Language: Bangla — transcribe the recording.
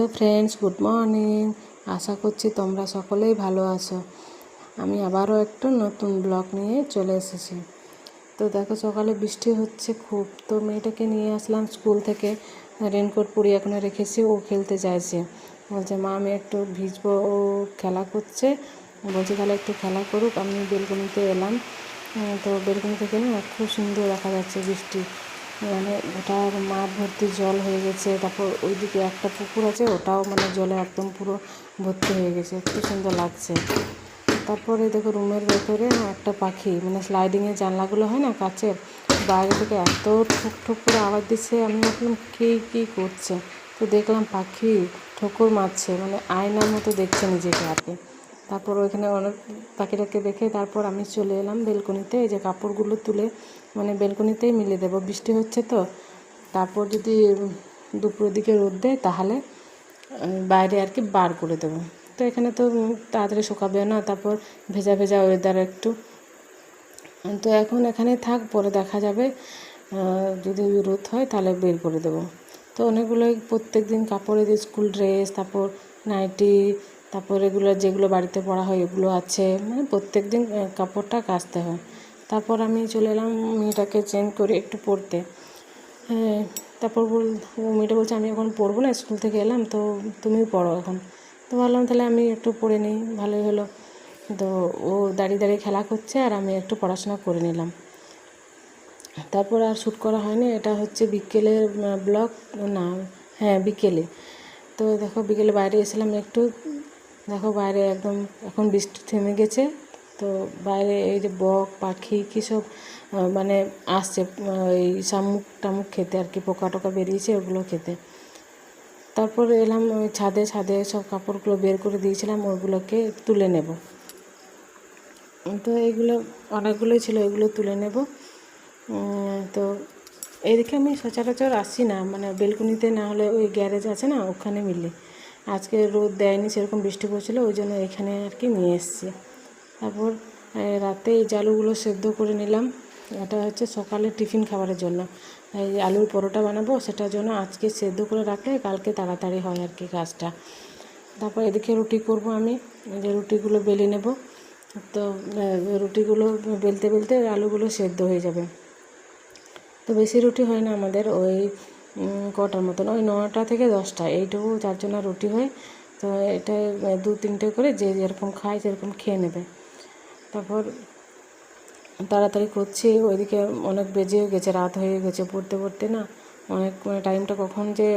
Hello friends, good morning. আশা করছি তোমরা সকলেই ভালো আছো। আমি আবারও একটা নতুন ব্লগ নিয়ে চলে এসেছি। তো দেখো, সকালে বৃষ্টি হচ্ছে খুব। তো মেয়েটাকে নিয়ে আসলাম স্কুল থেকে, রেনকোট পরিয়ে এখনো রেখেছি। ও খেলতে চাইছে, বলছে মা আমি একটু ভিজবো। ও খেলা করছে, বলছে তাহলে একটু খেলা করুক। আমি বেলকনিতে এলাম। তো বেলকনি থেকে না খুব সুন্দর দেখা যাচ্ছে বৃষ্টি, মানে ওটা মাঠ ভর্তি জল হয়ে গেছে। তারপর ওইদিকে একটা পুকুর আছে, ওটাও মানে জলে একদম পুরো ভর্তি হয়ে গেছে, খুব সুন্দর লাগছে। তারপরে দেখো রুমের ভেতরে না একটা পাখি, মানে স্লাইডিংয়ের জানলাগুলো হয় না কাচের, বাইরে থেকে এত ঠুক ঠুক করে আওয়াজ দিচ্ছে। আমি ভাবলাম কী করছে। তো দেখলাম পাখি ঠোকর মারছে, মানে আয়নার মতো দেখছে নিজেকে আর কি। তারপর ওইখানে অনেক পাখিটাকে দেখে তারপর আমি চলে এলাম বেলকনিতে। এই যে কাপড়গুলো তুলে মানে বেলকনিতেই মিলে দেবো, বৃষ্টি হচ্ছে তো। তারপর যদি দুপুরের দিকে রোদ দেয় তাহলে বাইরে আর কি বার করে দেবো। তো এখানে তো তাড়াতাড়ি শুকাবে না, তারপর ভেজা ভেজা ওয়েদার একটু। তো এখন এখানে থাক, পরে দেখা যাবে যদি রোদ হয় তাহলে বের করে দেবো। তো অনেকগুলোই প্রত্যেক দিন কাপড়ের স্কুল ড্রেস, তারপর নাইটি, তারপর এগুলো যেগুলো বাড়িতে পরা হয় এগুলো আছে, মানে প্রত্যেক দিন কাপড়টা কাচতে হয়। তারপর আমি চলে এলাম মেয়েটাকে চেঞ্জ করে একটু পরতে। হ্যাঁ, তারপর মেয়েটা বলছে আমি এখন পড়বো না, স্কুল থেকে এলাম তো তুমিও পড়ো এখন। তো ভাবলাম তাহলে আমি একটু পড়ে নিই, ভালোই হলো। তো ও দাঁড়িয়ে দাঁড়িয়ে খেলা করছে আর আমি একটু পড়াশোনা করে নিলাম। তারপর আর শ্যুট করা হয়নি। এটা হচ্ছে বিকেলের ব্লগ, না হ্যাঁ বিকেলে। তো দেখো বিকেলে বাইরে এসেছিলাম একটু। দেখো বাইরে একদম এখন বৃষ্টি থেমে গেছে। তো বাইরে এই যে বক পাখি কী সব মানে আসছে এই শামুক টামুক খেতে আর কি, পোকা টোকা বেরিয়েছে ওগুলো খেতে। তারপরে এলাম ওই ছাদে সব কাপড়গুলো বের করে দিয়েছিলাম, ওইগুলোকে তুলে নেব। তো এইগুলো অনেকগুলোই ছিল, এগুলো তুলে নেব। তো এদিকে আমি সচরাচর আসি না, মানে বেলকনিতে না হলে ওই গ্যারেজ আছে না ওখানে মিলে। আজকে রোদ দেয়নি, সেরকম বৃষ্টি পড়ছিলো, ওই জন্য এখানে আর কি নিয়ে এসেছি। তারপর রাতে এই আলুগুলো সেদ্ধ করে নিলাম। এটা হচ্ছে সকালে টিফিন খাবারের জন্য। এই আলুর পরোটা বানাবো, সেটার জন্য আজকে সেদ্ধ করে রাখলে কালকে তাড়াতাড়ি হয় আর কি কাজটা। তারপর এদিকে রুটি করব আমি, এই যে রুটিগুলো বেলে নেব। তো রুটিগুলো বেলতে বেলতে আলুগুলো সেদ্ধ হয়ে যাবে। তো বেশি রুটি হয় না আমাদের, ওই কটার মতন, ওই 9টা থেকে 10টা এইটুকু চারজনের রুটি হয়। তো এটা 2-3টে করে যে যেরকম খায় সেরকম খেয়ে নেবে। তারপর তাড়াতাড়ি করছি, ওইদিকে অনেক বেজেও গেছে, রাত হয়ে গেছে পড়তে পড়তে না। অনেক টাইমটা কখন যে